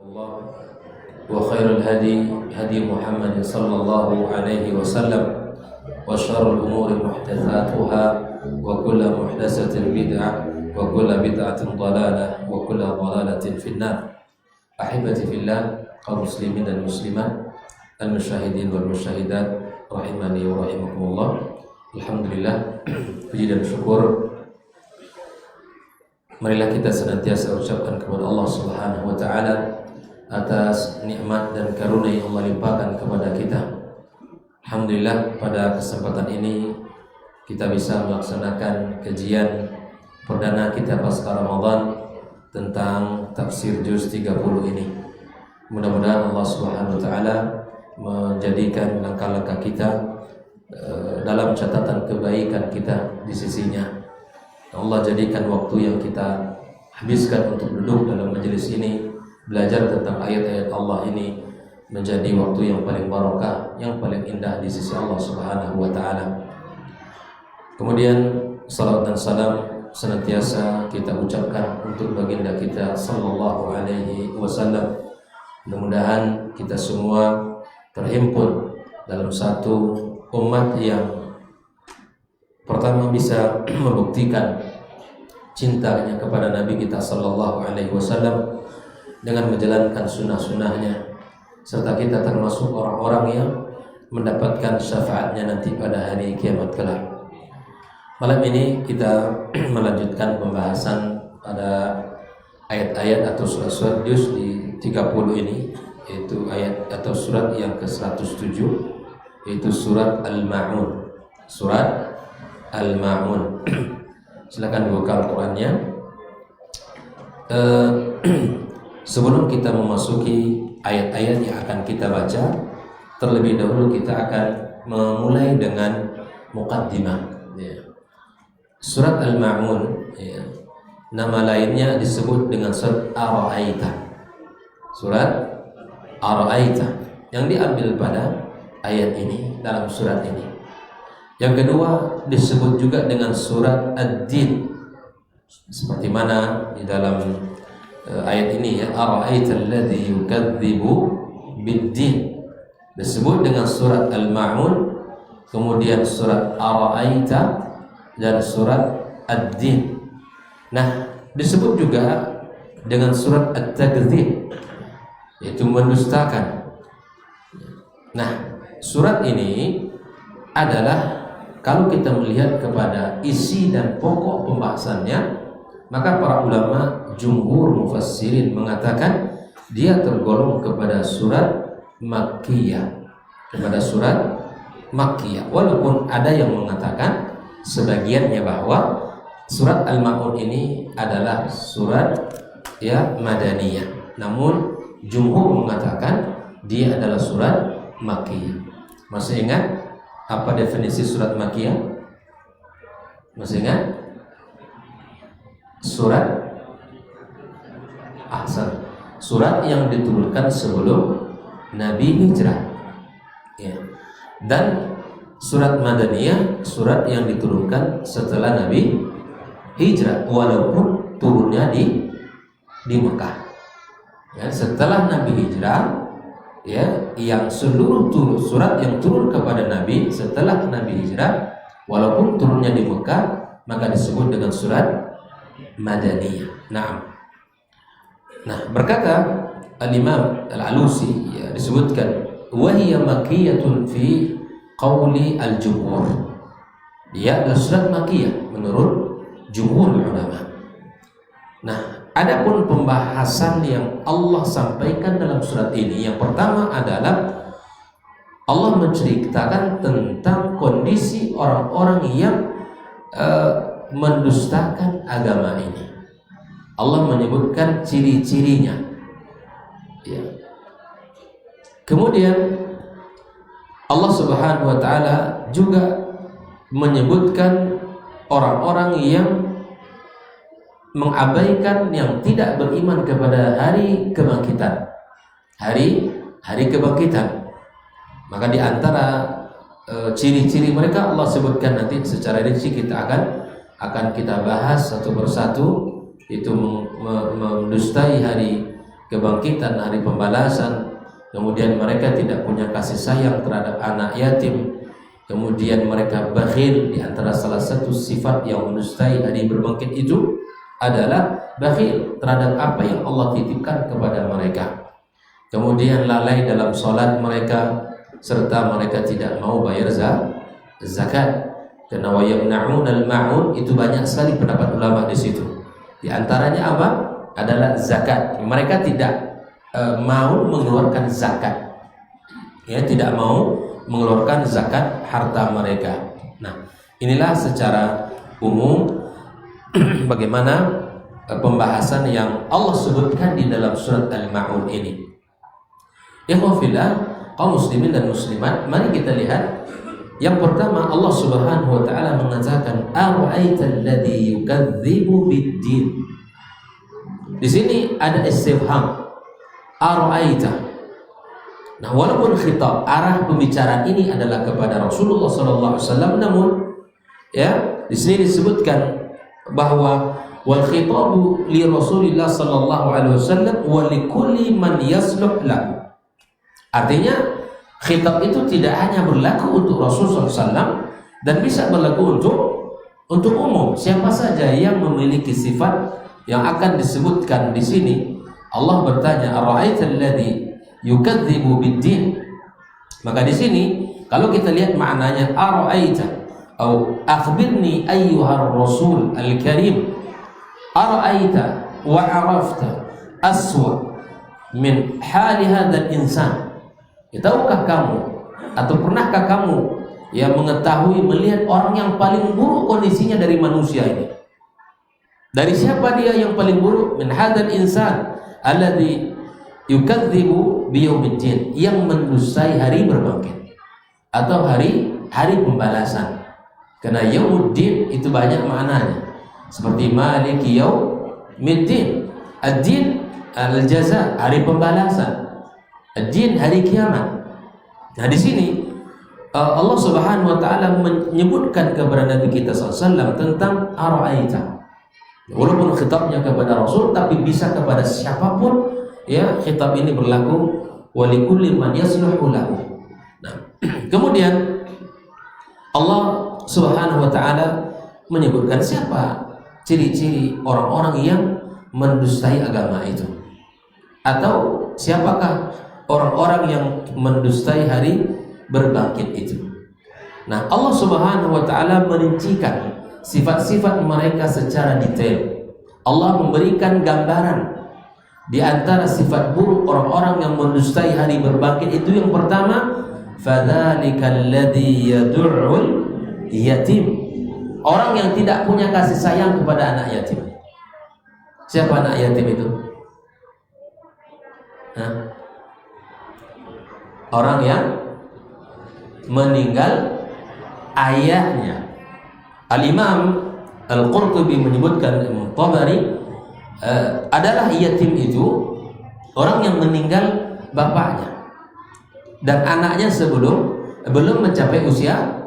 الله وخير الهدي هدي محمد صلى الله عليه وسلم وشر الأمور محدثاتها وكل محدثة بدعة وكل بدعة ضلالة وكل ضلالة في النار. أحبتي في الله kaum muslimin dan muslimat, al-musyahidin wal musyahidat rahimani wa rahimakumullah. Alhamdulillah, puji dan syukur marilah kita senantiasa ucapkan kepada Allah Subhanahu wa taala atas nikmat dan karunia yang Allah limpahkan kepada kita. Alhamdulillah, pada kesempatan ini kita bisa melaksanakan kajian perdana kita pasca Ramadan tentang tafsir juz 30 ini. Mudah-mudahan Allah Subhanahu wa taala menjadikan langkah-langkah kita dalam catatan kebaikan kita di sisinya. Allah jadikan waktu yang kita habiskan untuk duduk dalam majelis ini, belajar tentang ayat-ayat Allah ini menjadi waktu yang paling barokah, yang paling indah di sisi Allah Subhanahu wa taala. Kemudian salawat dan salam senantiasa kita ucapkan untuk baginda kita sallallahu alaihi wasallam. Mudah-mudahan kita semua terhimpun dalam satu umat yang pertama bisa membuktikan cintanya kepada Nabi kita sallallahu alaihi wasallam dengan menjalankan sunnah-sunnahnya, serta kita termasuk orang-orang yang mendapatkan syafaatnya nanti pada hari kiamat kelak. Malam ini kita melanjutkan pembahasan pada ayat-ayat atau surat-surat juz di 30 ini, yaitu ayat atau surat yang ke-107, yaitu surat Al-Ma'un. Surat Al-Ma'un. Silakan buka Al-Qur'annya. Sebelum kita memasuki ayat-ayat yang akan kita baca, terlebih dahulu kita akan memulai dengan muqaddimah. Surat Al-Ma'un, nama lainnya disebut dengan surat Ar-Ra'aita. Surat Ar-Ra'aita yang diambil pada ayat ini, dalam surat ini. Yang kedua disebut juga dengan surat Ad-Din, seperti mana di dalam ayat ini, ya, Ar-Ra'aita alladhi yukadzibu bid-din, disebut dengan surat Al-Ma'un, kemudian surat Ar-Ra'aita dan surat Ad-Din. Nah, disebut juga dengan surat At-Takdzib, yaitu mendustakan. Nah, surat ini adalah, kalau kita melihat kepada isi dan pokok pembahasannya, maka para ulama jumhur mufassirin mengatakan dia tergolong kepada surat Makkiyah, kepada surat Makkiyah. Walaupun ada yang mengatakan sebagiannya bahwa surat Al-Ma'un ini adalah surat Madaniyah, namun jumhur mengatakan dia adalah surat Makkiyah. Masih ingat apa definisi surat Makkiyah? Masih ingat? Surat Ahsan, surat yang diturunkan sebelum Nabi hijrah, ya. Dan surat Madaniyah, surat yang diturunkan setelah Nabi hijrah, walaupun turunnya di Mekah. Ya, setelah Nabi hijrah, ya, yang seluruh surat yang turun kepada Nabi setelah Nabi hijrah, walaupun turunnya di Mekah, maka disebut dengan surat Madaniyah. Nah, berkata Al-Imam Al-Alusi, ya, disebutkan wa hiya makkiyatun fi qauli al-jumhur. Dia adalah surat Makkiyah menurut jumhur ulama. Nah, adapun pembahasan yang Allah sampaikan dalam surat ini, yang pertama adalah Allah menceritakan tentang kondisi orang-orang yang mendustakan agama ini. Allah menyebutkan ciri-cirinya, ya. Kemudian Allah Subhanahu wa taala juga menyebutkan orang-orang yang mengabaikan, yang tidak beriman kepada hari kebangkitan. Hari kebangkitan. Maka di antara ciri-ciri mereka Allah sebutkan nanti secara rinci, kita akan kita bahas satu persatu, itu mendustai hari kebangkitan, hari pembalasan. Kemudian mereka tidak punya kasih sayang terhadap anak yatim. Kemudian mereka bakhil. Di antara salah satu sifat yang mendustai hari berbangkit itu adalah bakhil terhadap apa yang Allah titipkan kepada mereka. Kemudian lalai dalam sholat mereka, serta mereka tidak mau bayar zakat. Karena wa yamna'un al-ma'un, itu banyak sekali pendapat ulama di situ. Di antaranya apa? Adalah zakat. Mereka tidak mau mengeluarkan zakat, ya, tidak mau mengeluarkan zakat harta mereka. Nah, inilah secara umum bagaimana pembahasan yang Allah sebutkan di dalam surat Al-Ma'un ini. Ikhwah fillah, kaum muslimin dan muslimat, mari kita lihat. Yang pertama, Allah Subhanahu wa taala mengatakan ara'aital ladzi yukadzibu bid-din. Di sini ada istifham. Ara'aita. Nah, walaupun khitab, arah pembicaraan ini adalah kepada Rasulullah sallallahu alaihi wasallam, namun ya, di sini disebutkan bahwa wal khitabu li Rasulillah sallallahu alaihi wasallam wa li kulli man yasluh lahu. Artinya khitab itu tidak hanya berlaku untuk Rasulullah sallallahu alaihi wasallam dan bisa berlaku untuk umum, siapa saja yang memiliki sifat yang akan disebutkan di sini. Allah bertanya, ara'aital ladzi yukadzibu bid-din. Maka di sini kalau kita lihat maknanya ara'aita atau akhbirni ayyuhar rasul al-karim, ara'aita wa 'arafta aswa min hali hadzal insan. Tahukah kamu atau pernahkah kamu yang mengetahui, melihat orang yang paling buruk kondisinya dari manusia ini? Dari siapa dia yang paling buruk? Min hadzal insan alladzi yukadzibu biyaumiddin, yang mendustai hari berbangkit atau hari pembalasan. Karena yaumuddin itu banyak maknanya, seperti maliki yaumiddin, ad-din al-jaza, hari pembalasan, ad-din hari kiamat. Nah, di sini Allah Subhanahu wa taala menyebutkan kepada Nabi kita SAW tentang ara'aita. Walaupun khitabnya kepada Rasul, tapi bisa kepada siapapun, ya, khitab ini berlaku walikulli man yasluhu lahu. Nah, kemudian Allah Subhanahu wa taala menyebutkan siapa ciri-ciri orang-orang yang mendustai agama itu, atau siapakah orang-orang yang mendustai hari berbangkit itu. Nah, Allah Subhanahu wa taala merincikan sifat-sifat mereka secara detail. Allah memberikan gambaran di antara sifat buruk orang-orang yang mendustai hari berbangkit itu. Yang pertama, fadzalikal ladzi yad'ul yatim, orang yang tidak punya kasih sayang kepada anak yatim. Siapa anak yatim itu? Orang yang meninggal ayahnya. Al-Imam Al-Qurtubi menyebutkan, Tabari, adalah yatim itu orang yang meninggal bapaknya dan anaknya belum mencapai usia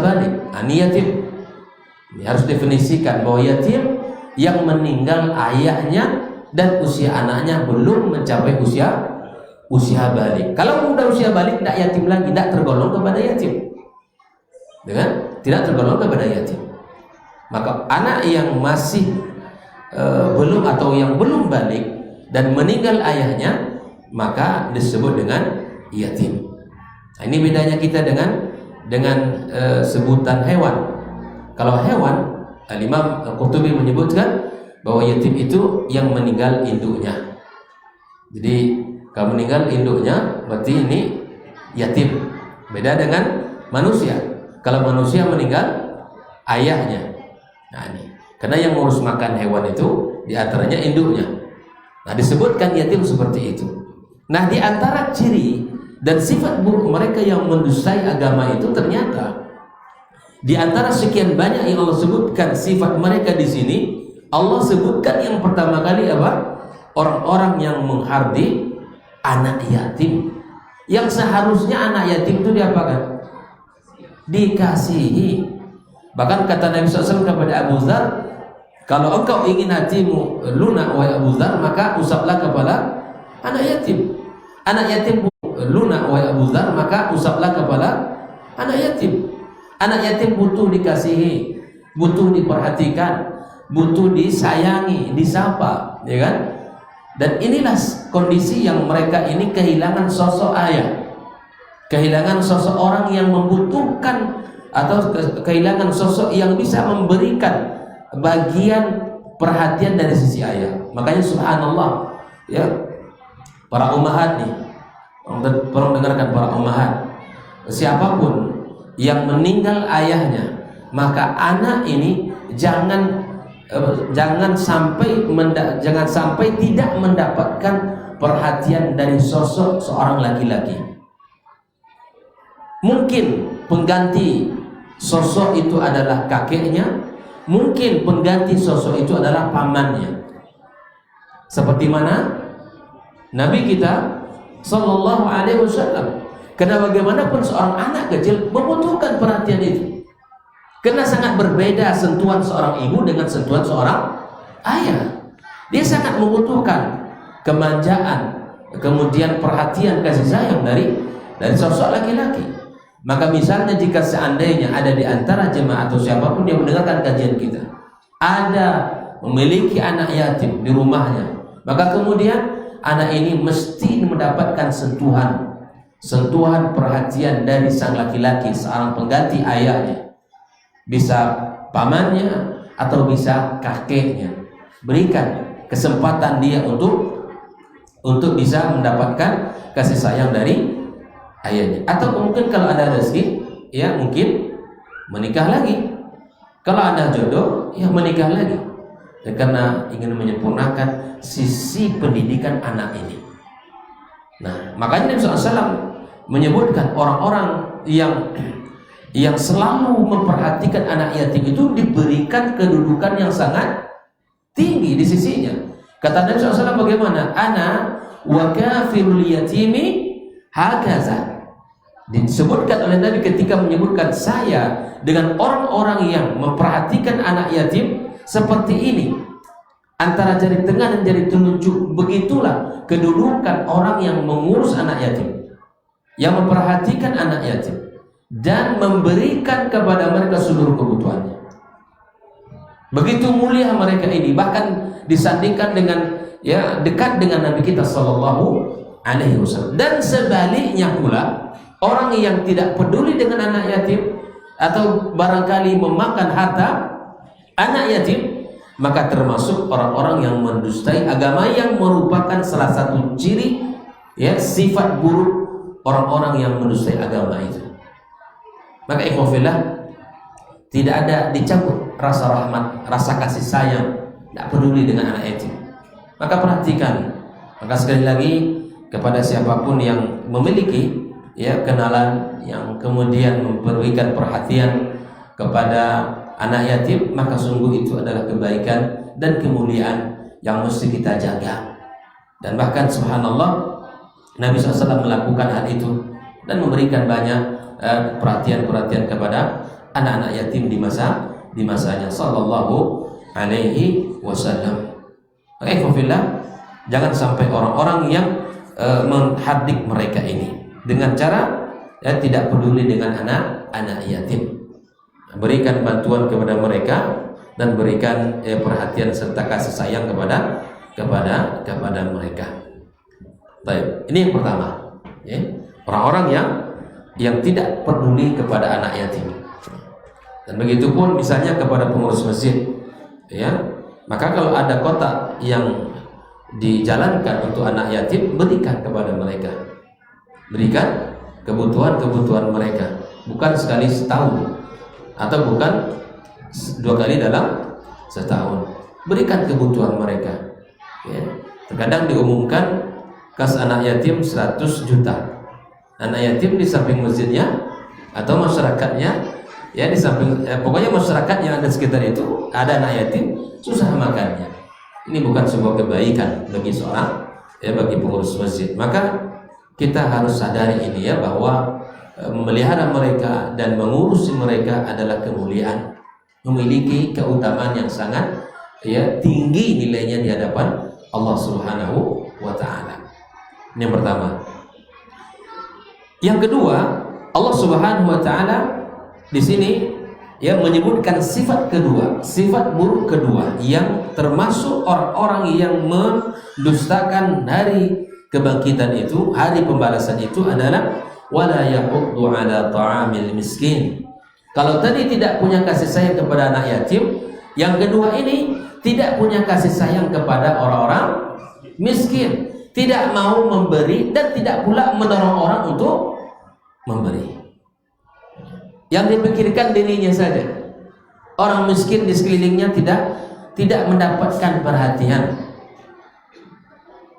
balik. Ini yatim. Ini harus definisikan bahwa yatim yang meninggal ayahnya dan usia anaknya belum mencapai usia balik. Kalau sudah usia balik, tidak yatim lagi, tidak tergolong kepada yatim. Tidak tergolong kepada yatim. Maka anak yang masih belum atau yang belum balik dan meninggal ayahnya, maka disebut dengan yatim. Nah, ini bedanya kita dengan sebutan hewan. Kalau hewan, Al-Imam Al-Qurtubi menyebutkan bahwa yatim itu yang meninggal induknya. Jadi kalau meninggal induknya, berarti ini yatim. Beda dengan manusia. Kalau manusia meninggal ayahnya. Nah, ini karena yang ngurus makan hewan itu diantaranya induknya. Nah, disebutkan yatim seperti itu. Nah, di antara ciri dan sifat buruk mereka yang mendustai agama itu, ternyata di antara sekian banyak yang Allah sebutkan sifat mereka di sini, Allah sebutkan yang pertama kali apa? Orang-orang yang menghardi anak yatim. Yang seharusnya anak yatim itu diapakan? Dikasihi. Bahkan kata Nabi SAW kepada Abu Dzar, Kalau engkau ingin hatimu lunak wahai Abu Dzar, maka usaplah kepala anak yatim. Anak yatim lunak wahai Abu Dzar, maka usaplah kepala anak yatim. Anak yatim butuh dikasihi, butuh diperhatikan, butuh disayangi, disapa, ya kan? Dan inilah kondisi yang mereka ini kehilangan sosok ayah, kehilangan sosok orang yang membutuhkan, atau kehilangan sosok yang bisa memberikan bagian perhatian dari sisi ayah. Makanya subhanallah, ya, para ummahat nih, tolong dengarkan para ummahat, siapapun yang meninggal ayahnya, maka anak ini jangan sampai tidak mendapatkan perhatian dari sosok seorang laki-laki. Mungkin pengganti sosok itu adalah kakeknya, mungkin pengganti sosok itu adalah pamannya. Seperti mana Nabi kita Sallallahu Alaihi Wasallam. Karena bagaimanapun seorang anak kecil membutuhkan perhatian itu. Karena sangat berbeda sentuhan seorang ibu dengan sentuhan seorang ayah. Dia sangat membutuhkan kemanjaan, kemudian perhatian, kasih sayang dari sosok laki-laki. Maka misalnya jika seandainya ada di antara jemaah atau siapapun yang mendengarkan kajian kita, ada memiliki anak yatim di rumahnya, maka kemudian anak ini mesti mendapatkan sentuhan perhatian dari sang laki-laki, seorang pengganti ayahnya, bisa pamannya atau bisa kakeknya. Berikan kesempatan dia untuk bisa mendapatkan kasih sayang dari ayahnya. Atau mungkin kalau ada rezeki, ya mungkin menikah lagi. Kalau ada jodoh, ya menikah lagi. Dan karena ingin menyempurnakan sisi pendidikan anak ini. Nah, makanya Nabi SAW menyebutkan orang-orang yang selalu memperhatikan anak yatim itu diberikan kedudukan yang sangat tinggi di sisinya. Kata Nabi SAW bagaimana? Ana wa kafirul yatimi hakaza. Disebutkan oleh Nabi ketika menyebutkan saya dengan orang-orang yang memperhatikan anak yatim seperti ini. Antara jari tengah dan jari telunjuk, begitulah kedudukan orang yang mengurus anak yatim, yang memperhatikan anak yatim dan memberikan kepada mereka seluruh kebutuhannya. Begitu mulia mereka ini, bahkan disandingkan dengan, ya, dekat dengan Nabi kita Sallallahu Alaihi Wasallam. Dan sebaliknya pula, orang yang tidak peduli dengan anak yatim atau barangkali memakan harta anak yatim, maka termasuk orang-orang yang mendustai agama, yang merupakan salah satu ciri, ya, sifat buruk orang-orang yang mendustai agama itu. Maka ikhwafillah, tidak ada dicabut rasa rahmat, rasa kasih sayang, tidak peduli dengan anak yatim. Maka perhatikan. Maka sekali lagi, kepada siapapun yang memiliki, ya, kenalan yang kemudian memberikan perhatian kepada anak yatim, maka sungguh itu adalah kebaikan dan kemuliaan yang mesti kita jaga. Dan bahkan subhanallah, Nabi SAW melakukan hal itu dan memberikan banyak perhatian-perhatian kepada anak-anak yatim di masanya Sallallahu Alaihi Wasallam. Alhamdulillah, jangan sampai orang-orang yang menghardik mereka ini dengan cara, ya, tidak peduli dengan anak-anak yatim. Berikan bantuan kepada mereka dan berikan perhatian serta kasih sayang kepada mereka. Baik, ini yang pertama, ya. Orang-orang yang tidak peduli kepada anak yatim. Dan begitu pun misalnya kepada pengurus masjid, ya. Maka kalau ada kotak yang dijalankan untuk anak yatim, berikan kepada mereka. Berikan kebutuhan-kebutuhan mereka, bukan sekali setahun atau bukan 2 kali dalam setahun. Berikan kebutuhan mereka, ya. Terkadang diumumkan kas anak yatim 100 juta. Anak yatim di samping masjidnya atau masyarakatnya, ya, di samping, pokoknya masyarakat yang ada sekitar itu ada anak yatim, susah makannya. Ini bukan sebuah kebaikan bagi seorang, ya, bagi pengurus masjid. Maka kita harus sadari ini, ya, bahwa memelihara mereka dan mengurusi mereka adalah kemuliaan, memiliki keutamaan yang sangat tinggi nilainya di hadapan Allah Subhanahu wa taala. Ini yang pertama. Yang kedua, Allah Subhanahu wa taala di sini menyebutkan sifat kedua, sifat buruk kedua yang termasuk orang-orang yang mendustakan hari kebangkitan itu, hari pembalasan itu adalah wala yahuddu ala ta'amil miskin. Kalau tadi tidak punya kasih sayang kepada anak yatim, yang kedua ini tidak punya kasih sayang kepada orang-orang miskin, tidak mau memberi dan tidak pula mendorong orang untuk memberi. Yang dipikirkan dirinya saja. Orang miskin di sekelilingnya tidak mendapatkan perhatian.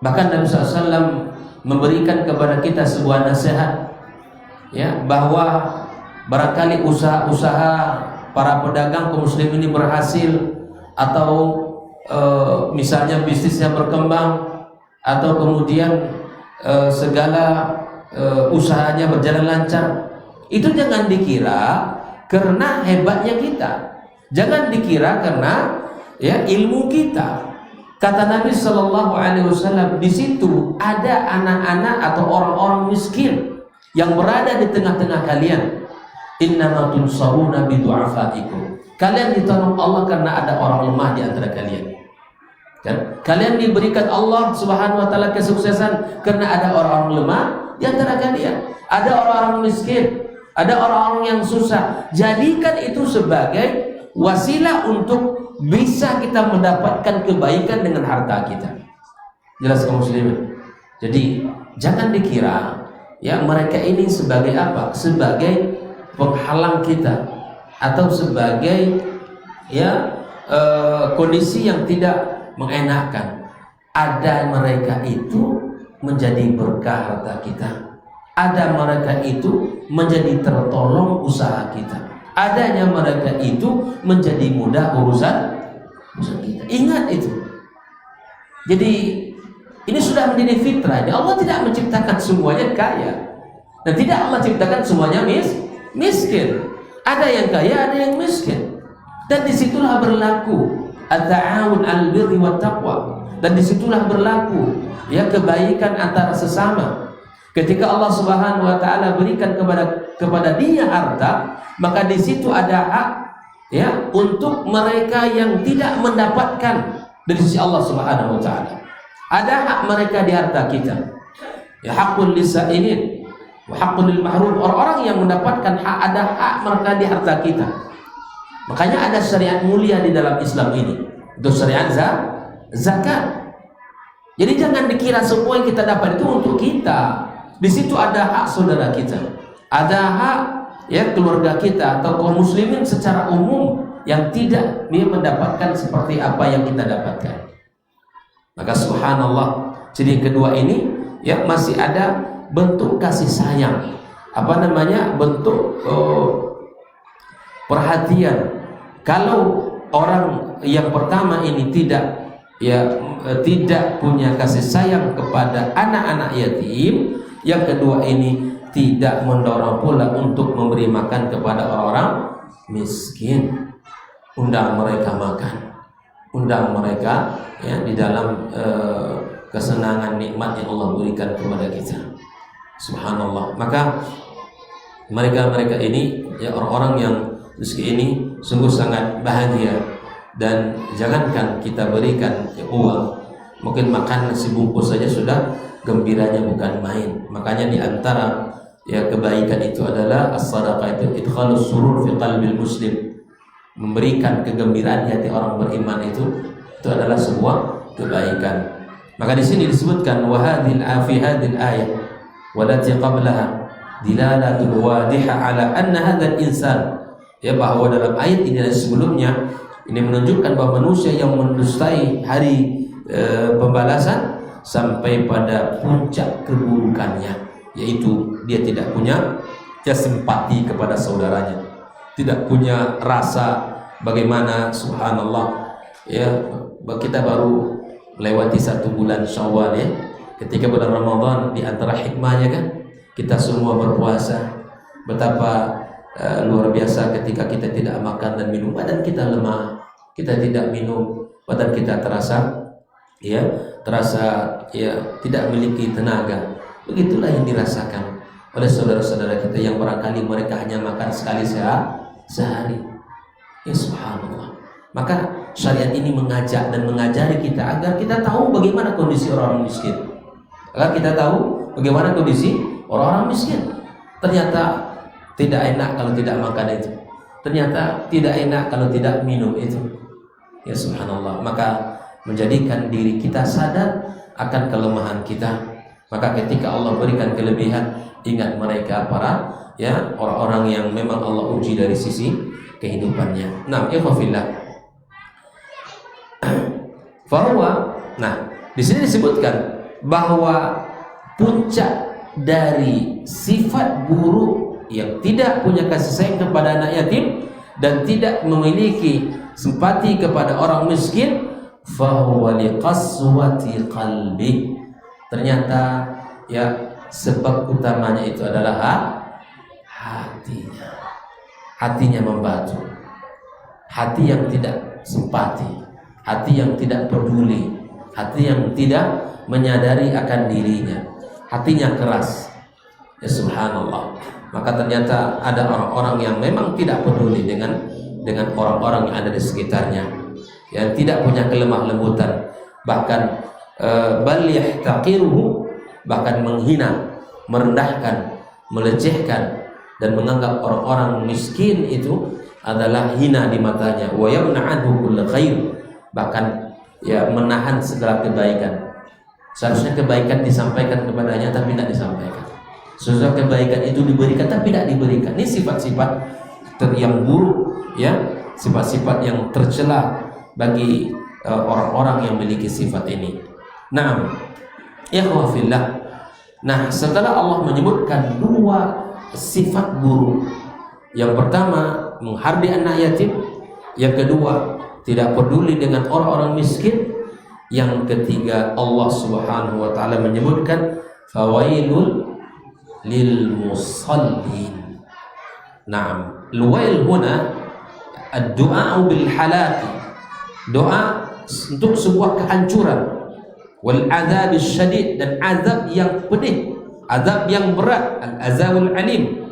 Bahkan Nabi SAW memberikan kepada kita sebuah nasihat, bahwa barangkali usaha-usaha para pedagang kaum muslim ini berhasil, atau misalnya bisnisnya berkembang, atau kemudian segala usahanya berjalan lancar, itu jangan dikira karena hebatnya kita, jangan dikira karena ilmu kita. Kata Nabi SAW, di situ ada anak-anak atau orang-orang miskin yang berada di tengah-tengah kalian. Innama tunsaruna bidu'afaikum. Kalian ditolong Allah karena ada orang lemah di antara kalian. Kan? Kalian diberikan Allah Subhanahu wa taala kesuksesan karena ada orang-orang lemah di antara kalian. Ada orang-orang miskin, ada orang-orang yang susah. Jadikan itu sebagai wasilah untuk bisa kita mendapatkan kebaikan dengan harta kita. Jelas kaum muslimin. Jadi jangan dikira mereka ini sebagai apa? Sebagai penghalang kita, atau sebagai kondisi yang tidak mengenakan. Ada mereka itu menjadi berkah harta kita. Ada mereka itu menjadi tertolong usaha kita. Adanya mereka itu menjadi mudah urusan kita. Ingat itu. Jadi ini sudah menjadi fitrah. Allah tidak menciptakan semuanya kaya, dan tidak Allah ciptakan semuanya miskin. Ada yang kaya, ada yang miskin. Dan disitulah berlaku at-ta'awun al-birri wat taqwa. Dan disitulah berlaku kebaikan antara sesama. Ketika Allah Subhanahu wa taala berikan kepada dia harta, maka di situ ada hak untuk mereka yang tidak mendapatkan dari sisi Allah Subhanahu wa taala. Ada hak mereka di harta kita. Haqqul lisailin wa haqqul lil mahrum. Orang-orang yang mendapatkan hak, ada hak mereka di harta kita. Makanya ada syariat mulia di dalam Islam ini. Itu syariat zakat. Jadi jangan dikira semua yang kita dapat itu untuk kita. Di situ ada hak saudara kita, ada hak keluarga kita atau kaum muslimin secara umum yang tidak mendapatkan seperti apa yang kita dapatkan. Maka subhanallah, jadi kedua ini masih ada bentuk kasih sayang, bentuk perhatian. Kalau orang yang pertama ini tidak punya kasih sayang kepada anak-anak yatim, yang kedua ini tidak mendorong pula untuk memberi makan kepada orang-orang miskin. Undang mereka makan, undang mereka di dalam kesenangan nikmat yang Allah berikan kepada kita. Subhanallah. Maka mereka ini orang-orang yang rezeki ini sungguh sangat bahagia. Dan jangankan kita berikan uang, mungkin makan nasi bungkus saja sudah gembiranya bukan main. Makanya di antara kebaikan itu adalah as-sadaqah, itu idkhalus surur fi qalbil muslim, memberikan kegembiraan di hati orang beriman itu adalah sebuah kebaikan. Maka di sini disebutkan wa hadhil ayat walati qablaha dilalatul wadiha ala anna hadzal insan, bahwa dalam ayat ini dan sebelumnya ini menunjukkan bahwa manusia yang mendustai hari pembalasan sampai pada puncak keburukannya, yaitu dia tidak punya simpati kepada saudaranya, tidak punya rasa bagaimana. Subhanallah, kita baru melewati 1 bulan Syawal, ketika bulan Ramadan, di antara hikmahnya kan kita semua berpuasa. Betapa luar biasa ketika kita tidak makan dan minum, badan kita lemah, kita tidak minum, badan kita terasa tidak memiliki tenaga. Begitulah yang dirasakan oleh saudara-saudara kita yang barangkali mereka hanya makan sekali sehari. Ya subhanallah. Maka syariat ini mengajak dan mengajari kita agar kita tahu bagaimana kondisi orang miskin. Agar kita tahu bagaimana kondisi orang-orang miskin. Ternyata tidak enak kalau tidak makan itu. Ternyata tidak enak kalau tidak minum itu. Ya subhanallah. Maka menjadikan diri kita sadar akan kelemahan kita. Maka ketika Allah berikan kelebihan, ingat mereka para orang-orang yang memang Allah uji dari sisi kehidupannya. Nah, ikhwafillah. Di sini disebutkan bahwa puncak dari sifat buruk yang tidak punya kasih sayang kepada anak yatim dan tidak memiliki simpati kepada orang miskin, fahuwa liqaswati qalbi. Ternyata sebab utamanya itu adalah hatinya. Hatinya membatu. Hati yang tidak simpati, hati yang tidak peduli, hati yang tidak menyadari akan dirinya, hatinya keras. Ya subhanallah. Maka ternyata ada orang-orang yang memang tidak peduli dengan orang-orang yang ada di sekitarnya, yang tidak punya kelemah lembutan, bahkan bal yahtaqiruhu, bahkan menghina, merendahkan, melecehkan dan menganggap orang-orang miskin itu adalah hina di matanya. Wa yamna'anhu kull khair, bahkan menahan segala kebaikan. Seharusnya kebaikan disampaikan kepadanya tapi tidak disampaikan. Seharusnya kebaikan itu diberikan tapi tidak diberikan. Ini sifat-sifat yang buruk, sifat-sifat yang tercela bagi orang-orang yang memiliki sifat ini. Naam, ikhwafillah. Nah, setelah Allah menyebutkan dua sifat buruk, yang pertama menghardi anak yatim, yang kedua tidak peduli dengan orang-orang miskin, yang ketiga Allah Subhanahu wa taala menyebutkan fawailul lil musallin. Naam, al-wail huna ad-du'a bil halaki, doa untuk sebuah kehancuran, wal azab syadid, dan azab yang pedih, azab yang berat, al-azabul alim.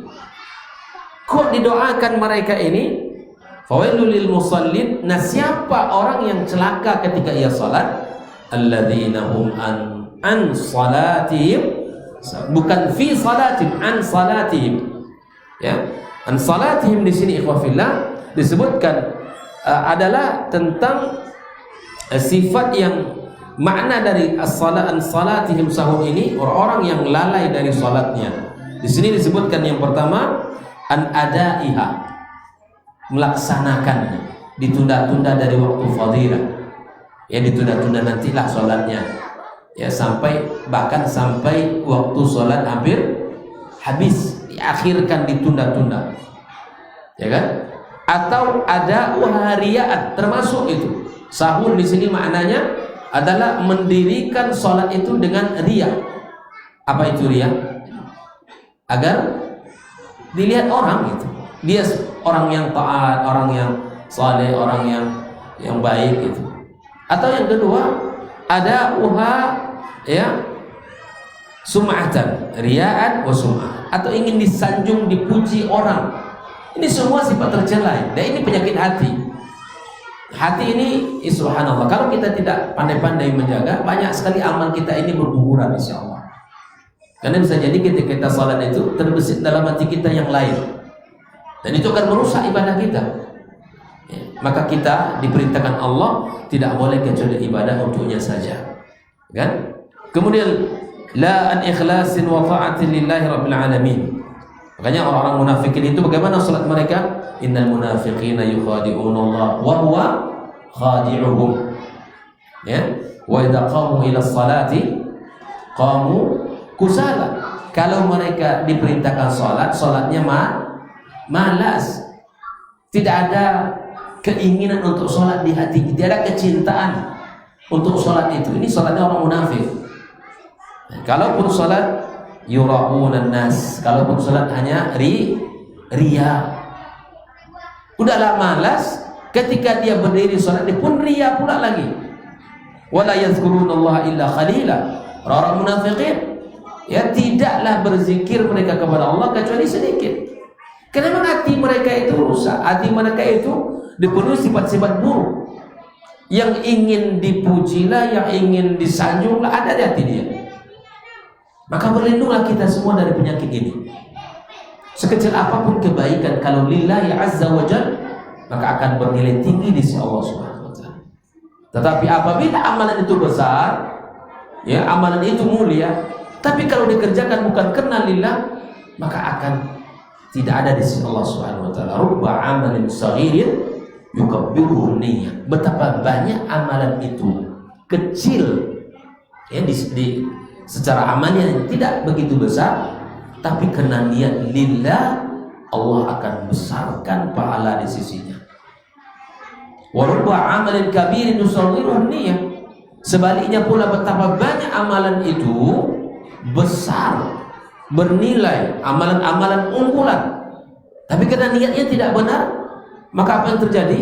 Kok didoakan mereka ini? Fawailul lil musallin. Nah, siapa orang yang celaka ketika ia salat? Alladzina hum an salatihim, bukan fi salatihim, an salatihim. An salatihim di sini ikhwafillah disebutkan adalah tentang sifat yang makna dari as-salat, an salatihim sahum ini, orang-orang yang lalai dari salatnya. Di sini disebutkan yang pertama an adaiha, melaksanakannya, ditunda-tunda dari waktu fadilah. Ditunda-tunda nantilah salatnya. Bahkan sampai waktu salat hampir habis, diakhirkan, ditunda-tunda. Ya kan? Atau ada wahariyat, termasuk itu. Sahur di sini maknanya adalah mendirikan sholat itu dengan riya. Apa itu riya? Agar dilihat orang itu. Dia orang yang taat, orang yang saleh, orang yang baik itu. Atau yang kedua ada sum'atan, riya'at wa sum'ah, atau ingin disanjung, dipuji orang. Ini semua sifat tercela. Dan ini penyakit hati. Hati ini subhanallah, kalau kita tidak pandai-pandai menjaga, banyak sekali amal kita ini berguguran insyaallah. Karena bisa jadi ketika kita salat itu terbesit dalam hati kita yang lain, dan itu akan merusak ibadah kita. Maka kita diperintahkan Allah tidak boleh kecuali ibadah untuknya saja, kan? Kemudian la an ikhlasin wa ta'atin lillahi rabbil alamin. Makanya orang-orang munafikin itu bagaimana salat mereka? Innal munafiqina yukhadi'una Allah wa huwa khadi'uhum. Wa idza qamu ila sholati qamu kusala. Kalau mereka diperintahkan salat, salatnya malas. Tidak ada keinginan untuk salat di hati, tidak ada kecintaan untuk salat itu. Ini salatnya orang munafik. Kalaupun salat yura'una nas, kalaupun salat hanya riya. Udahlah malas, Ketika dia berdiri salat dia pun ria pula lagi. Wala yazkurunallaha illa qalila. Orang munafikin ya tidaklah berzikir mereka kepada Allah kecuali sedikit. Karena hati mereka itu rusak, hati mereka itu dipenuhi sifat-sifat buruk. Yang ingin dipujilah, yang ingin disanjunglah ada di hati dia. Maka berlindunglah kita semua dari penyakit ini. Sekecil apapun kebaikan kalau lillahi azza wa jalla, maka akan bernilai tinggi di sisi Allah Subhanahu wa taala. Tetapi apabila amalan itu besar, ya amalan itu mulia, tapi kalau dikerjakan bukan karena lillah, maka akan tidak ada di sisi Allah Subhanahu wa taala. Rubba amalin saghirin yukabbiruhu niyyah. Betapa banyak amalan itu kecil ya secara amalnya tidak begitu besar, tapi karena niat lillah Allah akan besarkan pahala di sisinya. Wa rubba amalin kabirin yusaghiruhu niyyah. Sebaliknya pula betapa banyak amalan itu besar, bernilai, amalan-amalan unggulan, tapi karena niatnya tidak benar, maka apa yang terjadi?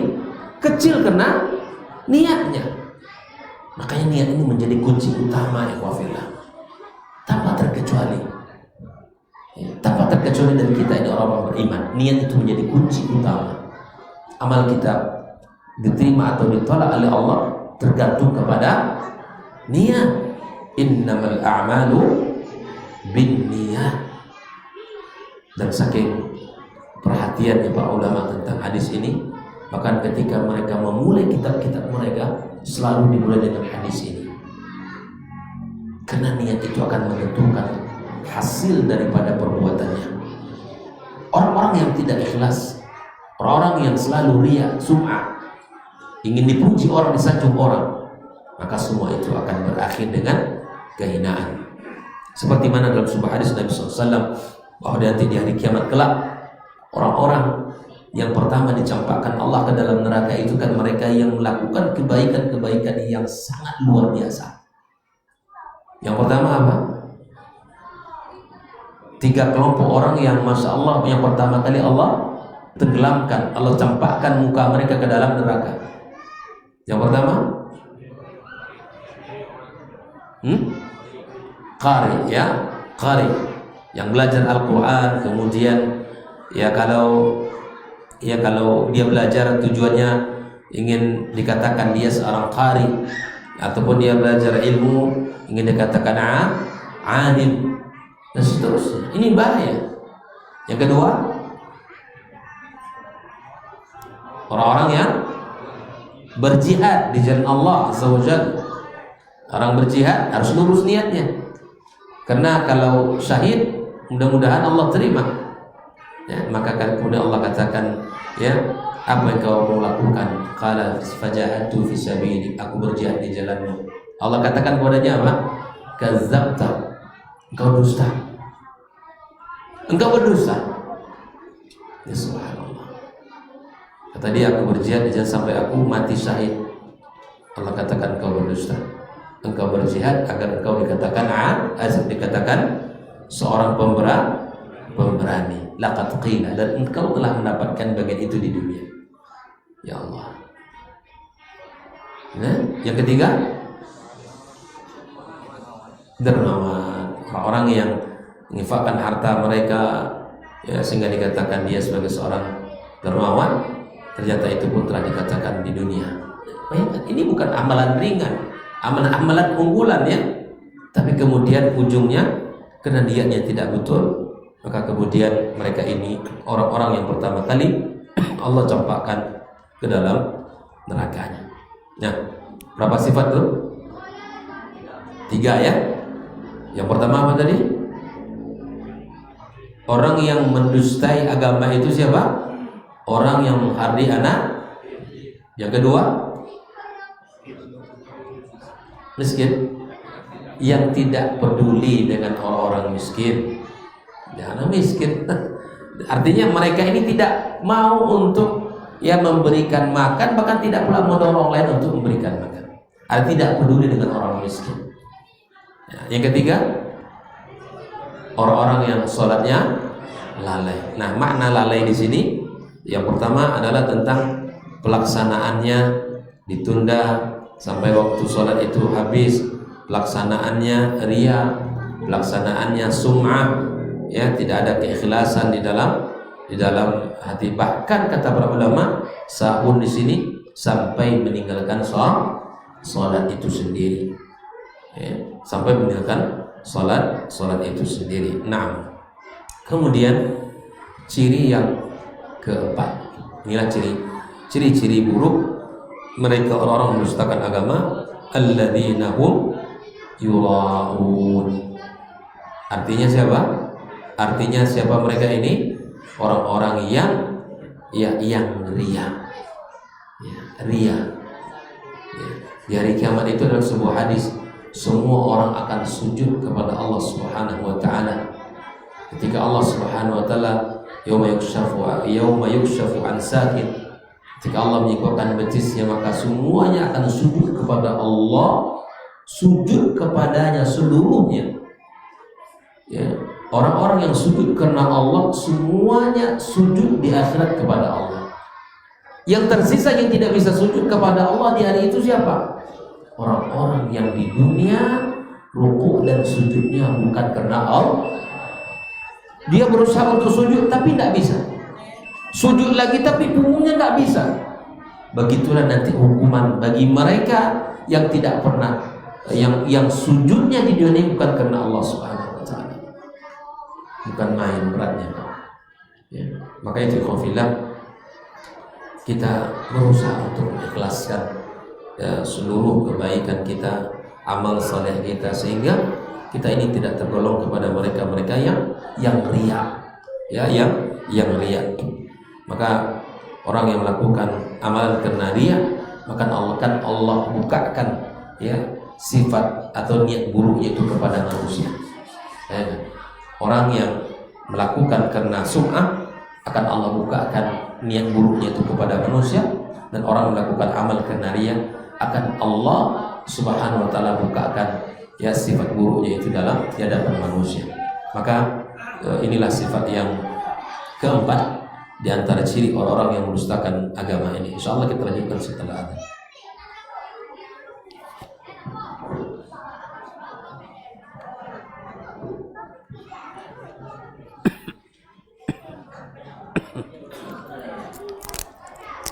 Kecil karena niatnya. Makanya niat ini menjadi kunci utama ikhwafillah. Tanpa terkecuali dari kita ini orang-orang beriman, niat itu menjadi kunci utama. Amal kita diterima atau ditolak oleh Allah tergantung kepada niat. Innamal a'malu binniyat. Dan saking perhatiannya para ulama tentang hadis ini, bahkan ketika mereka memulai kitab-kitab mereka selalu dimulai dengan hadis ini. Karena niat itu akan menentukan hasil daripada perbuatannya. Orang-orang yang tidak ikhlas, orang-orang yang selalu riya, sum'ah, ingin dipuji orang, disanjung orang, maka semua itu akan berakhir dengan kehinaan. Seperti mana dalam sebuah hadis Nabi SAW bahwa nanti di hari kiamat kelak, orang-orang yang pertama dicampakkan Allah ke dalam neraka itu kan mereka yang melakukan kebaikan-kebaikan yang sangat luar biasa. Yang pertama apa? 3 kelompok orang yang Masya Allah, yang pertama kali Allah tenggelamkan, Allah campakkan muka mereka ke dalam neraka. Yang pertama qari, ya, qari yang belajar Al-Quran, kemudian kalau dia belajar tujuannya ingin dikatakan dia seorang qari, ataupun dia belajar ilmu ingin dikatakan alim, dan seterusnya. Ini bahaya. Yang kedua, orang-orang yang berjihad di jalan Allah Azza wa Jalla. Orang berjihad harus lurus niatnya, karena kalau syahid mudah-mudahan Allah terima ya. Maka kemudian Allah katakan, ya, apa yang kau mau lakukan? Qala fajahatu fi sabili, aku berjihad di jalanmu. Allah katakan kepadanya apa? Kadzabta, engkau dusta, engkau berdusta. Ya subhanallah. Kata dia, aku berjihad di jalan sampai aku mati syahid. Allah katakan engkau berdusta. Engkau berjihad agar engkau dikatakan seorang pemberani. Laqad qila, dan engkau telah mendapatkan bagian itu di dunia. Ya Allah. Nah, yang ketiga, dermawan, orang-orang yang menginfakkan harta mereka ya, sehingga dikatakan dia sebagai seorang dermawan, ternyata itu pun telah dikatakan di dunia. Bayangkan, ini bukan amalan ringan, amalan-amalan unggulan ya, tapi kemudian ujungnya karena niatnya tidak betul, maka kemudian mereka ini orang-orang yang pertama kali Allah campakkan ke dalam nerakanya. Nah, berapa sifat tuh? 3 ya. Yang pertama apa tadi? Orang yang mendustai agama itu siapa? Orang yang menghardi anak. Yang kedua, miskin, yang tidak peduli dengan orang-orang miskin. Jangan miskin. Artinya mereka ini tidak mau untuk memberikan makan, bahkan tidak pula mendorong lain untuk memberikan makan. Artinya tidak peduli dengan orang miskin. Yang ketiga, orang-orang yang sholatnya lalai. Nah, makna lalai di sini yang pertama adalah tentang pelaksanaannya ditunda sampai waktu sholat itu habis, pelaksanaannya riya, pelaksanaannya sum'ah, ya, tidak ada keikhlasan di dalam hati. Bahkan kata para ulama, sahun di sini sampai meninggalkan sholat itu sendiri, ya, sampai meninggalkan sholat itu sendiri. Nah, kemudian ciri yang keempat, inilah ciri-ciri buruk mereka orang-orang mendustakan agama, alladzina hum yura'un. Artinya siapa? Artinya siapa mereka ini? Orang-orang yang ria. Ya, ria. Ya. Di hari kiamat itu adalah sebuah hadis, semua orang akan sujud kepada Allah Subhanahu wa taala. Ketika Allah Subhanahu wa taala yauma yukshafu an sakin, ketika Allah menyibukkan betisnya, maka semuanya akan sujud kepada Allah, sujud kepadanya seluruhnya. Ya, orang-orang yang sujud karena Allah semuanya sujud di akhirat kepada Allah. Yang tersisa yang tidak bisa sujud kepada Allah di hari itu siapa? Orang-orang yang di dunia rukuk dan sujudnya bukan karena Allah. Dia berusaha untuk sujud tapi tidak bisa. Sujud lagi tapi punggungnya nggak bisa. Begitulah nanti hukuman bagi mereka yang tidak pernah, yang sujudnya di dunia bukan karena Allah Subhanahu wa taala. Bukan main beratnya. Ya. Maka itu khafillah, kita berusaha untuk mengikhlaskan, ya, seluruh kebaikan kita, amal saleh kita, sehingga kita ini tidak tergolong kepada mereka-mereka yang riya, ya, yang riya. Maka orang yang melakukan amalan karena riya, maka Allah bukakan, ya, sifat atau niat buruknya itu kepada manusia. Ya. Orang yang melakukan karena sum'ah, akan Allah bukakan niat buruknya itu kepada manusia, dan orang melakukan amal karena riya, akan Allah Subhanahu wa taala bukakan, ya, sifat buruknya itu dalam di hadapan manusia. Maka inilah sifat yang keempat di antara ciri orang-orang yang mendustakan agama ini. Insyaallah kita lanjutkan setelah ada.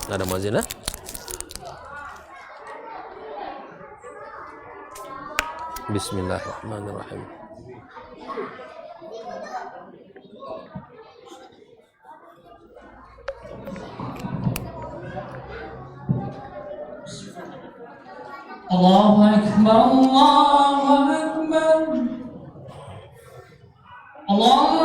Ada muadzin, ha? Bismillahirrahmanirrahim. Allahu Akbar, Allahu Akbar, Allahu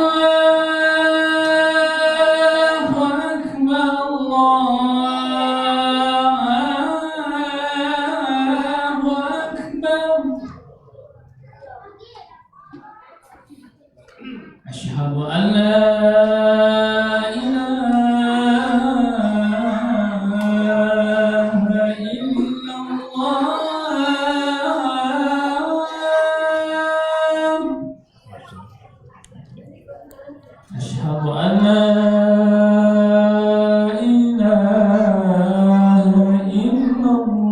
أشهد أن لا إله إلا الله أشهد أن لا إله إلا الله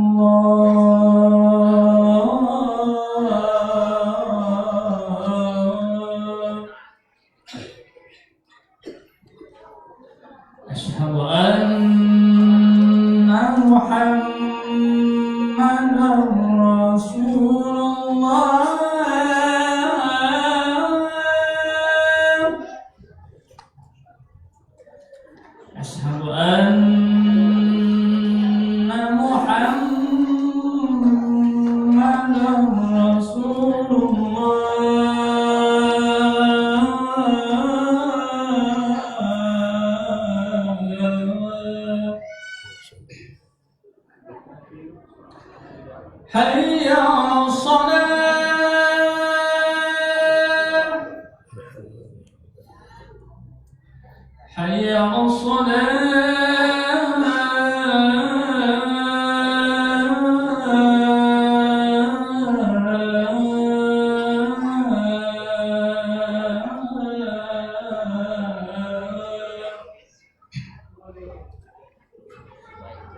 أشهد أن محمدا رسول الله أشهد أن محمدا رسول الله حي على الصلاة حي على الصلاة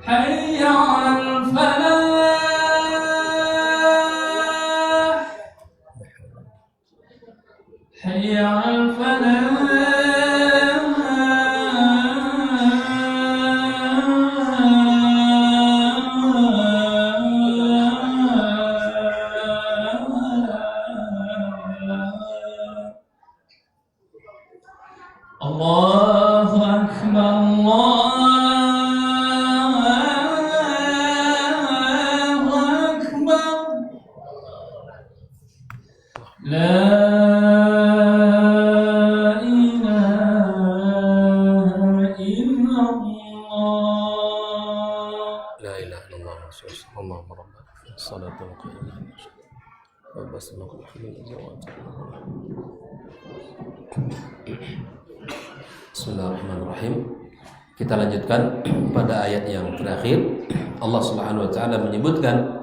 حي على الفلاح حي على الفلاح الله أكبر الله أكبر لا إله إلا الله لا إله إلا الله رسول الله اللهم ربنا الصلاة والقيام وبس لكم الحمد Bismillahirrahmanirrahim. Kita lanjutkan pada ayat yang terakhir. Allah Subhanahu wa taala menyebutkan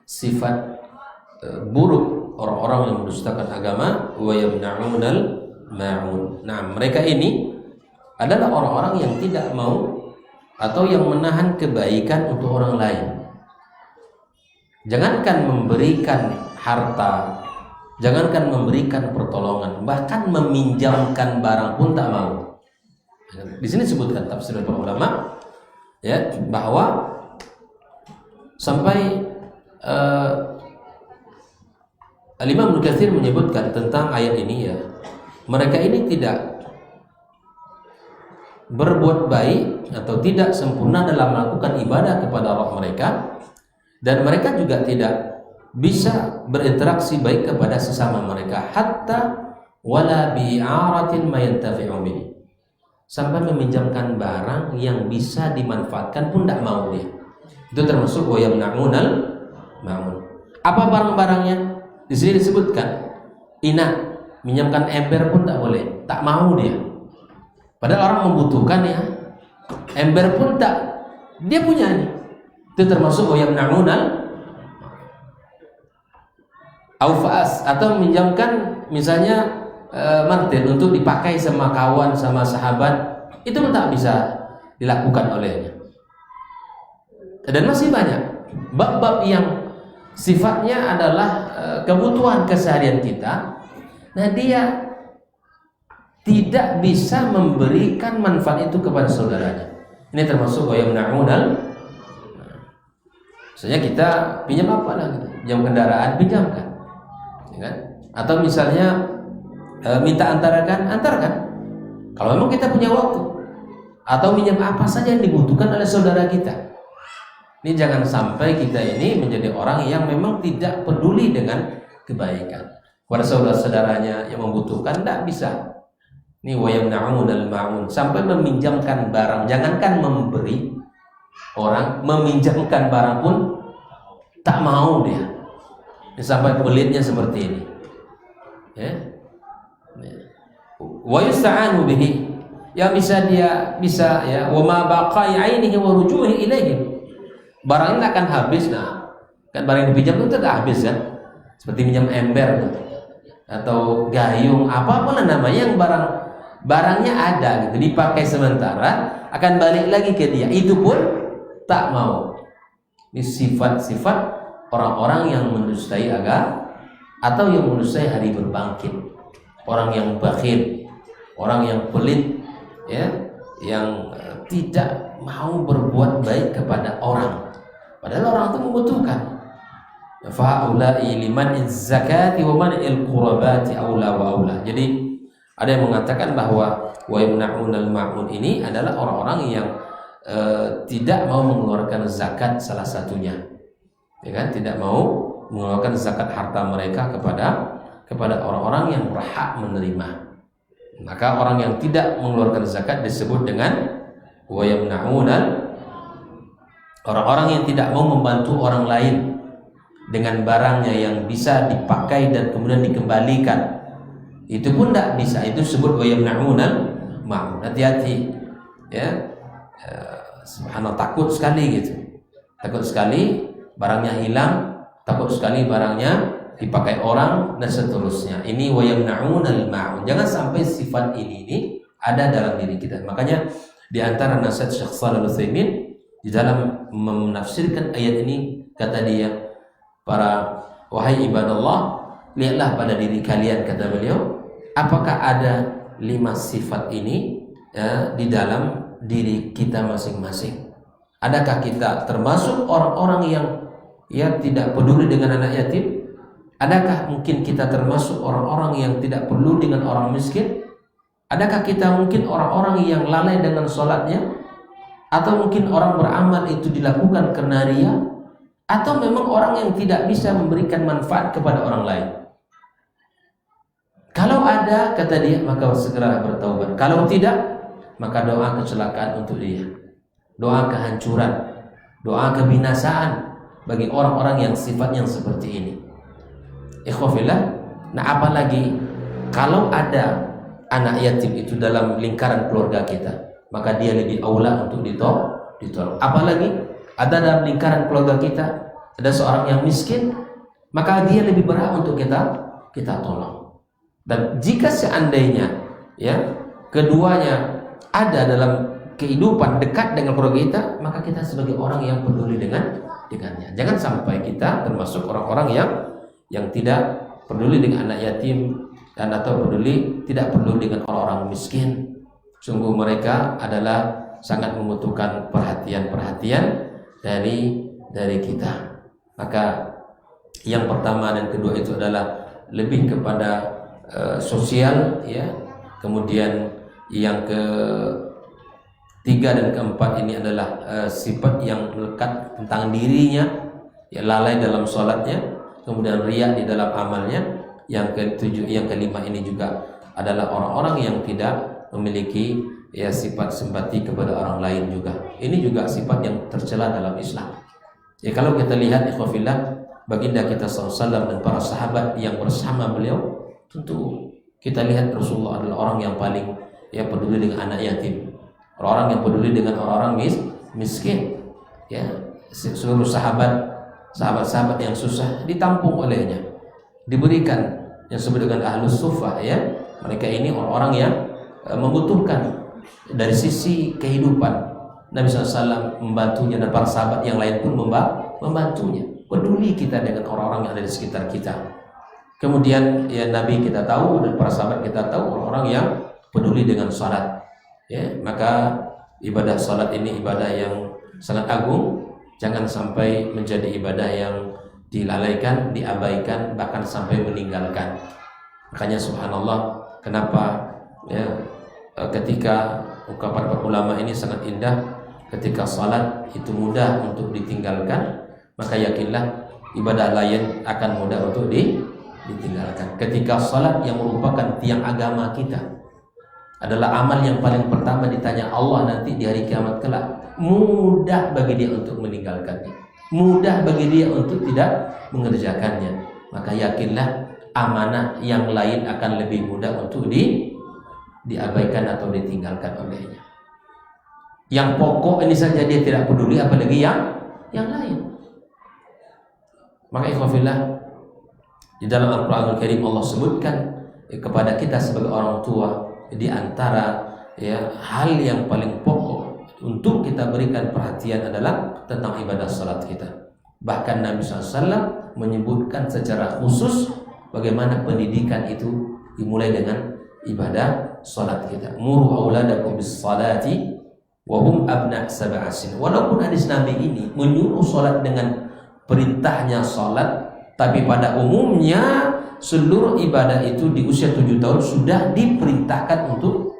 sifat buruk orang-orang yang mendustakan agama wa yamna'unal ma'un. Nah, mereka ini adalah orang-orang yang tidak mau atau yang menahan kebaikan untuk orang lain. Jangankan memberikan harta, jangankan memberikan pertolongan, bahkan meminjamkan barang pun tak mau. Di sini disebutkan tafsir para ulama ya bahwa sampai Al-Imam Ibnu Katsir menyebutkan tentang ayat ini ya, mereka ini tidak berbuat baik atau tidak sempurna dalam melakukan ibadah kepada Allah mereka, dan mereka juga tidak bisa berinteraksi baik kepada sesama mereka, hatta wala bi'aratin ma yantafi'u bihi, sampai meminjamkan barang yang bisa dimanfaatkan pun tidak mau dia. Itu termasuk wa yamna'unal ma'un. Apa barang-barangnya? Di sini disebutkan ina, minjamkan ember pun tak boleh, tak mau dia. Padahal orang membutuhkan ya, ember pun tak, dia punya nih. Itu termasuk wa yamna'unal aufas, atau minjamkan misalnya martir untuk dipakai sama kawan, sama sahabat, itu pun tak bisa dilakukan olehnya. Dan masih banyak bab-bab yang sifatnya adalah kebutuhan keseharian kita. Nah, dia tidak bisa memberikan manfaat itu kepada saudaranya. Ini termasuk wa yamna'unal. Misalnya kita pinjam apa lah, pinjam kendaraan, pinjamkan, ya kan? Atau misalnya minta antarkan. Kalau memang kita punya waktu, atau minjam apa saja yang dibutuhkan oleh saudara kita. Ini jangan sampai kita ini menjadi orang yang memang tidak peduli dengan kebaikan kepada saudara-saudaranya yang membutuhkan, tidak bisa. Ini wa yamna'unal ma'un, sampai meminjamkan barang, jangankan memberi orang, meminjamkan barang pun tak mau dia. Sampai pelitnya seperti ini. Ya. Wa yusta'anu bihi, yang bisa dia bisa ya, wa ma baqai 'ainihi wa rujuhi ilaihi, barang ini akan habis. Nah, kan barang yang dipinjam itu tidak habis kan, seperti pinjam ember atau gayung, apapun namanya, yang barangnya ada gitu, dipakai sementara, akan balik lagi ke dia, itu pun tak mau. Ini sifat-sifat orang-orang yang mendustai agama atau yang mendustai hari berbangkit. Orang yang bakhil, orang yang pelit, ya, yang tidak mau berbuat baik kepada orang, padahal orang itu membutuhkan. Fa'ulai liman zakati wa man al-qurabati aula wa aula. Jadi ada yang mengatakan bahwa wa yamna'unal ma'un ini adalah orang-orang yang tidak mau mengeluarkan zakat, salah satunya, ya kan, tidak mau mengeluarkan zakat harta mereka kepada orang-orang yang berhak menerima. Maka orang yang tidak mengeluarkan zakat disebut dengan wa yamna'unal, orang-orang yang tidak mau membantu orang lain dengan barangnya yang bisa dipakai dan kemudian dikembalikan, itu pun tidak bisa. Itu disebut wa yamna'unal ma'un. Hati-hati ya, subhanallah, takut sekali gitu, takut sekali barangnya hilang, takut sekali barangnya dipakai orang dan seterusnya. Ini wa yamna'unal ma'un. Jangan sampai sifat ini ada dalam diri kita. Makanya di antara nasihat Syekh Shalih Al-Utsaimin Di dalam menafsirkan ayat ini kata dia, wahai ibadallah, lihatlah pada diri kalian, kata beliau, apakah ada 5 sifat ini di dalam diri kita masing-masing. Adakah kita termasuk orang-orang yang tidak peduli dengan anak yatim? Adakah mungkin kita termasuk orang-orang yang tidak peduli dengan orang miskin? Adakah kita mungkin orang-orang yang lalai dengan sholatnya? Atau mungkin orang beramal itu dilakukan karena riya? Atau memang orang yang tidak bisa memberikan manfaat kepada orang lain? Kalau ada, kata dia, maka segera bertaubat. Kalau tidak, maka doa kecelakaan untuk dia, doa kehancuran, doa kebinasaan bagi orang-orang yang sifatnya seperti ini. Ikhwafillah. Nah, apalagi kalau ada anak yatim itu dalam lingkaran keluarga kita, maka dia lebih aula untuk ditolong. Apalagi ada dalam lingkaran keluarga kita ada seorang yang miskin, maka dia lebih berhak untuk kita tolong. Dan jika seandainya keduanya ada dalam kehidupan dekat dengan keluarga kita, maka kita sebagai orang yang peduli dengannya. Jangan sampai kita termasuk orang-orang yang tidak peduli dengan anak yatim dan atau tidak peduli dengan orang-orang miskin. Sungguh mereka adalah sangat membutuhkan perhatian dari kita. Maka yang pertama dan kedua itu adalah lebih kepada sosial, Kemudian yang ketiga dan keempat ini adalah sifat yang melekat tentang dirinya, lalai dalam sholatnya, kemudian riya di dalam amalnya. Yang ketujuh, yang kelima ini juga adalah orang-orang yang tidak memiliki sifat simpati kepada orang lain juga. Ini juga sifat yang tercela dalam Islam. Kalau kita lihat ikhwafillah, baginda kita SAW dan para sahabat yang bersama beliau, tentu kita lihat Rasulullah adalah orang yang paling peduli dengan anak yatim, orang yang peduli dengan orang-orang miskin. Seluruh sahabat-sahabat yang susah ditampung olehnya, diberikan yang disebut dengan ahlus suffah. Mereka ini orang-orang yang membutuhkan dari sisi kehidupan. Nabi SAW membantunya dan para sahabat yang lain pun membantunya. Peduli kita dengan orang-orang yang ada di sekitar kita. Kemudian Nabi kita tahu dan para sahabat kita tahu orang-orang yang peduli dengan salat. Maka ibadah salat ini ibadah yang sangat agung. Jangan sampai menjadi ibadah yang dilalaikan, diabaikan, bahkan sampai meninggalkan. Makanya subhanallah, kenapa ketika ungkapan para ulama ini sangat indah, ketika salat itu mudah untuk ditinggalkan, maka yakinlah ibadah lain akan mudah untuk ditinggalkan. Ketika salat yang merupakan tiang agama kita adalah amal yang paling pertama ditanya Allah nanti di hari kiamat kelak, mudah bagi dia untuk meninggalkannya, mudah bagi dia untuk tidak mengerjakannya, maka yakinlah amanah yang lain akan lebih mudah untuk diabaikan atau ditinggalkan olehnya. Yang pokok ini saja dia tidak peduli, apalagi yang lain. Maka ikhwafillah, di dalam Al-Quranul Karim Allah sebutkan kepada kita sebagai orang tua, di antara hal yang paling pokok untuk kita berikan perhatian adalah tentang ibadah salat kita. Bahkan Nabi SAW menyebutkan secara khusus bagaimana pendidikan itu dimulai dengan ibadah salat kita. Muru auladakum bis salati wa hum abna' sab'a sin. Walaupun hadis Nabi ini menyuruh salat dengan perintahnya salat, tapi pada umumnya seluruh ibadah itu di usia 7 tahun sudah diperintahkan untuk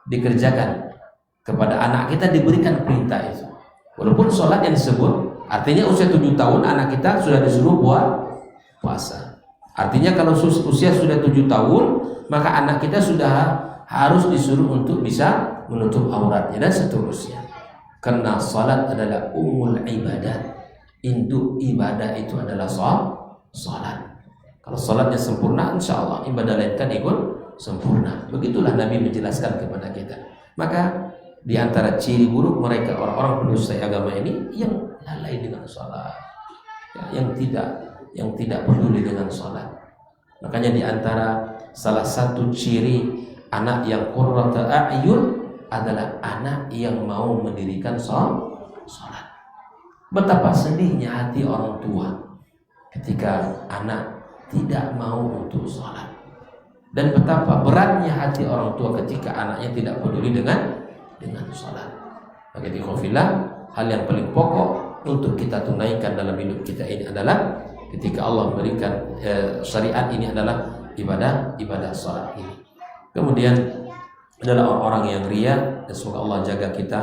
dikerjakan. Kepada anak kita diberikan perintah itu. Walaupun sholat yang disebut, artinya usia 7 tahun anak kita sudah disuruh puasa. Artinya kalau usia sudah 7 tahun, maka anak kita sudah harus disuruh untuk bisa menutup auratnya dan seterusnya. Karena sholat adalah umul ibadah. Induk ibadah itu adalah sholat. Kalau sholatnya sempurna, insya Allah ibadah lain kan ikut sempurna. Begitulah Nabi menjelaskan kepada kita. Maka di antara ciri buruk mereka orang-orang pendusta agama ini yang lalai dengan sholat, yang tidak peduli dengan sholat. Makanya di antara salah satu ciri anak yang qurrata a'yun adalah anak yang mau mendirikan sholat. Betapa sedihnya hati orang tua ketika anak tidak mau untuk sholat. Dan betapa beratnya hati orang tua ketika anaknya tidak peduli dengan sholat. Maka di khofillah, hal yang paling pokok untuk kita tunaikan dalam hidup kita ini adalah ketika Allah memberikan syariat ini adalah ibadah sholat ini. Kemudian adalah orang-orang yang riya, dan semoga Allah jaga kita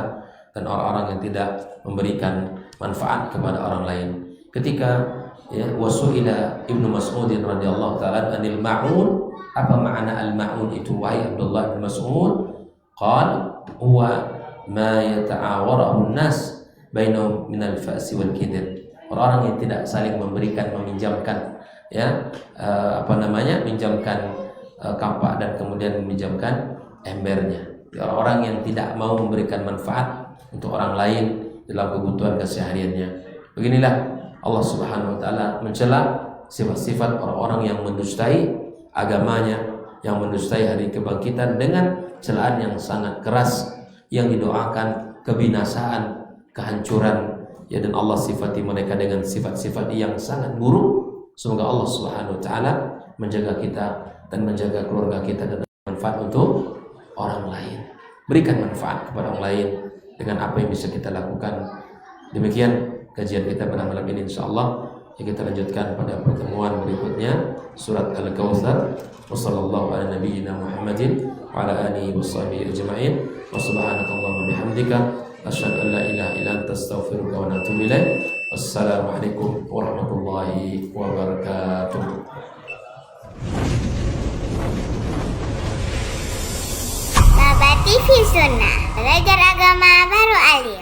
dan orang-orang yang tidak memberikan manfaat kepada orang lain. Ketika wasu'ila Ibnu Mas'ud radhiyallahu ta'ala anil ma'un, apa makna al-ma'un itu wahai Abdullah bin Mas'ud? Qala huwa ma yata'awarahu an-nas bainahum min al-fa'si wal kidr. Orang-orang yang tidak saling memberikan, meminjamkan minjamkan kapak dan kemudian meminjamkan embernya. Orang-orang yang tidak mau memberikan manfaat untuk orang lain dalam kebutuhan kesehariannya. Beginilah Allah Subhanahu wa taala mencela sifat-sifat orang-orang yang mendustai agamanya, yang mendustai hari kebangkitan dengan celaan yang sangat keras, yang didoakan kebinasaan, kehancuran, dan Allah sifati mereka dengan sifat-sifat yang sangat buruk. Semoga Allah Subhanahu wa taala menjaga kita dan menjaga keluarga kita dan manfaat untuk orang lain. Berikan manfaat kepada orang lain dengan apa yang bisa kita lakukan. Demikian kajian kita pada malam ini, insyaallah. Kita lanjutkan pada pertemuan berikutnya surat Al-Kautsar. Wassallallahu ala nabiyyina Muhammadin wa ala alihi washabihi ajma'in. Wa subhanakallahumma bihamdika asyhadu an la ilaha illa anta astaghfiruka wa atubu ilaik. Wassalamualaikum warahmatullahi wabarakatuh. Baba TV Sunnah, belajar agama baru alim.